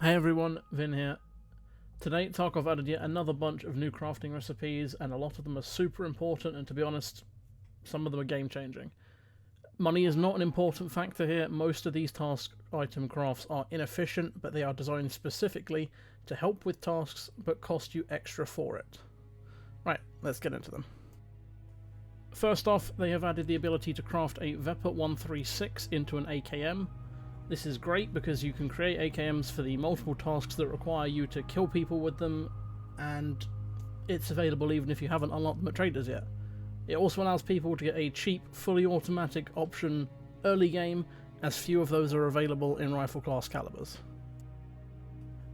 Hey everyone, Vin here. Today Tarkov added yet another bunch of new crafting recipes, and a lot of them are super important, and to be honest, some of them are game changing. Money is not an important factor here. Most of these task item crafts are inefficient, but they are designed specifically to help with tasks but cost you extra for it. Right, let's get into them. First off, they have added the ability to craft a Vepr 136 into an AKM. This is great because you can create AKMs for the multiple tasks that require you to kill people with them, and it's available even if you haven't unlocked them at traders yet. It also allows people to get a cheap, fully automatic option early game, as few of those are available in rifle class calibers.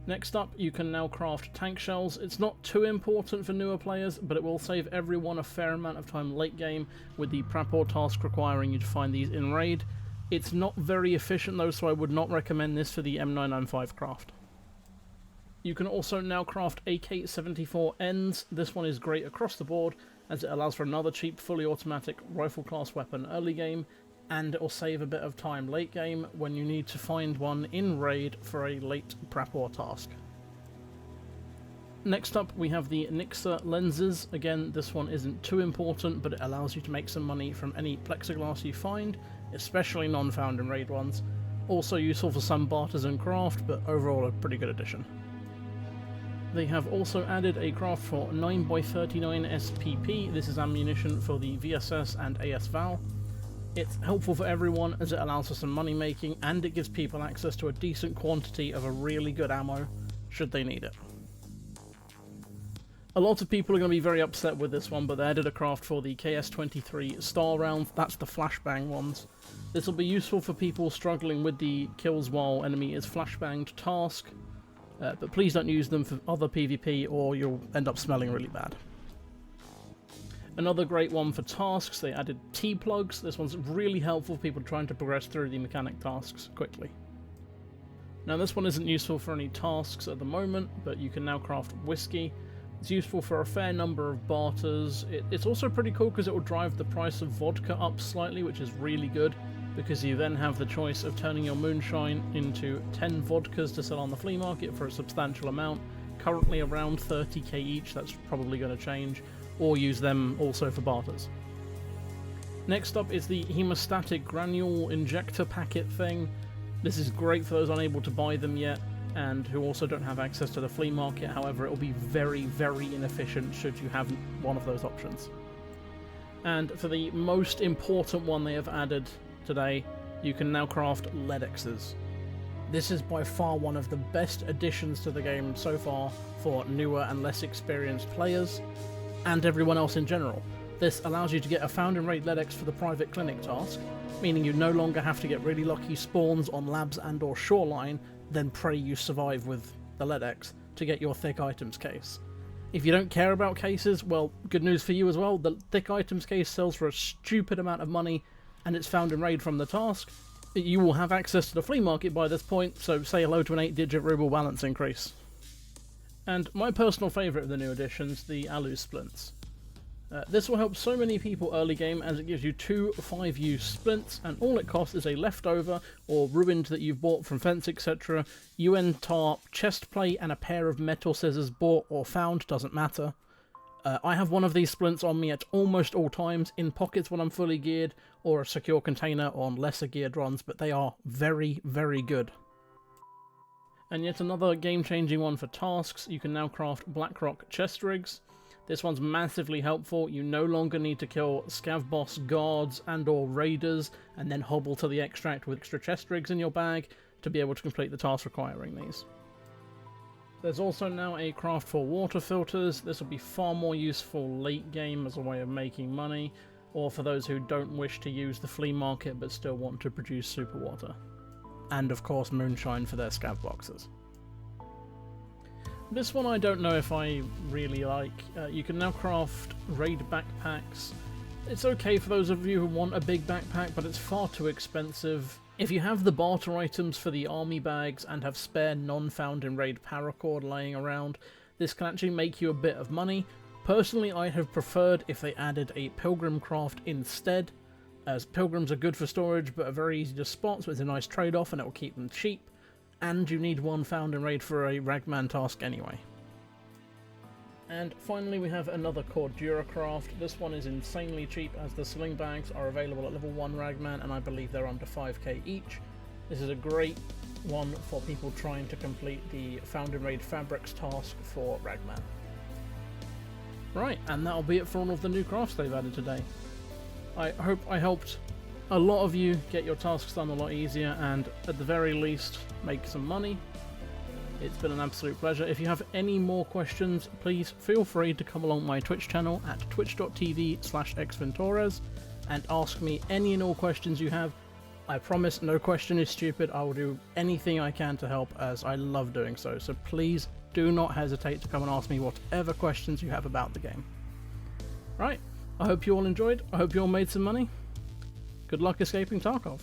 Next up, you can now craft tank shells. It's not too important for newer players, but it will save everyone a fair amount of time late game, with the prep or task requiring you to find these in raid. It's not very efficient though, so I would not recommend this for the M995 craft. You can also now craft AK74 Ends. This one is great across the board, as it allows for another cheap, fully automatic rifle class weapon early game, and it will save a bit of time late game when you need to find one in raid for a late prep or task. Next up, we have the Nixa lenses. Again, this one isn't too important, but it allows you to make some money from any plexiglass you find, especially non-found in raid ones. Also useful for some barters and craft, but overall a pretty good addition. They have also added a craft for 9x39 SPP. This is ammunition for the VSS and ASVAL. It's helpful for everyone as it allows for some money making, and it gives people access to a decent quantity of a really good ammo, should they need it. A lot of people are going to be very upset with this one, but they added a craft for the KS23 star rounds. That's the flashbang ones. This will be useful for people struggling with the kills while enemy is flashbanged task, but please don't use them for other PvP or you'll end up smelling really bad. Another great one for tasks, they added T-plugs. This one's really helpful for people trying to progress through the mechanic tasks quickly. Now this one isn't useful for any tasks at the moment, but you can now craft whiskey. It's useful for a fair number of barters. It's also pretty cool because it will drive the price of vodka up slightly, which is really good, because you then have the choice of turning your moonshine into 10 vodkas to sell on the flea market for a substantial amount, currently around 30k each. That's probably going to change, or use them also for barters. Next up is the Hemostatic Granule injector packet thing. This is great for those unable to buy them yet, and who also don't have access to the flea market. However, it will be very, very inefficient should you have one of those options. And for the most important one they have added today, you can now craft Ledexes. This is by far one of the best additions to the game so far for newer and less experienced players, and everyone else in general. This allows you to get a found and raid Ledex for the private clinic task, meaning you no longer have to get really lucky spawns on labs and or shoreline, then pray you survive with the Ledex to get your thick items case. If you don't care about cases, well, good news for you as well. The thick items case sells for a stupid amount of money, and it's found and raid from the task. You will have access to the flea market by this point, so say hello to an 8-digit ruble balance increase. And my personal favourite of the new additions, the Aloo splints. This will help so many people early game, as it gives you 2 5-use splints, and all it costs is a leftover or ruined that you've bought from fence etc, UN tarp, chest plate, and a pair of metal scissors bought or found, doesn't matter. I have one of these splints on me at almost all times, in pockets when I'm fully geared, or a secure container on lesser geared runs, but they are very, very good. And yet another game-changing one for tasks, you can now craft Blackrock chest rigs. This one's massively helpful. You no longer need to kill scav boss guards and or raiders and then hobble to the extract with extra chest rigs in your bag to be able to complete the task requiring these. There's also now a craft for water filters. This will be far more useful late game as a way of making money, or for those who don't wish to use the flea market but still want to produce super water. And of course moonshine for their scav boxes. This one I don't know if I really like. You can now craft raid backpacks. It's okay for those of you who want a big backpack, but it's far too expensive. If you have the barter items for the army bags and have spare non-found in raid paracord laying around, this can actually make you a bit of money. Personally, I have preferred if they added a pilgrim craft instead, as pilgrims are good for storage but are very easy to spot, so it's a nice trade-off and it will keep them cheap. and you need one found in raid for a Ragman task anyway. And finally we have another Cordura craft. This one is insanely cheap as the sling bags are available at level 1 Ragman and I believe they're under 5k each. This is a great one for people trying to complete the found in raid fabrics task for Ragman. Right, and that'll be it for all of the new crafts they've added today. I hope I helped a lot of you get your tasks done a lot easier and at the very least make some money. It's been an absolute pleasure. If you have any more questions, please feel free to come along my Twitch channel at twitch.tv/xventores and ask me any and all questions you have. I promise no question is stupid. I will do anything I can to help as I love doing so. So please do not hesitate to come and ask me whatever questions you have about the game. Right, I hope you all enjoyed. I hope you all made some money. Good luck escaping Tarkov.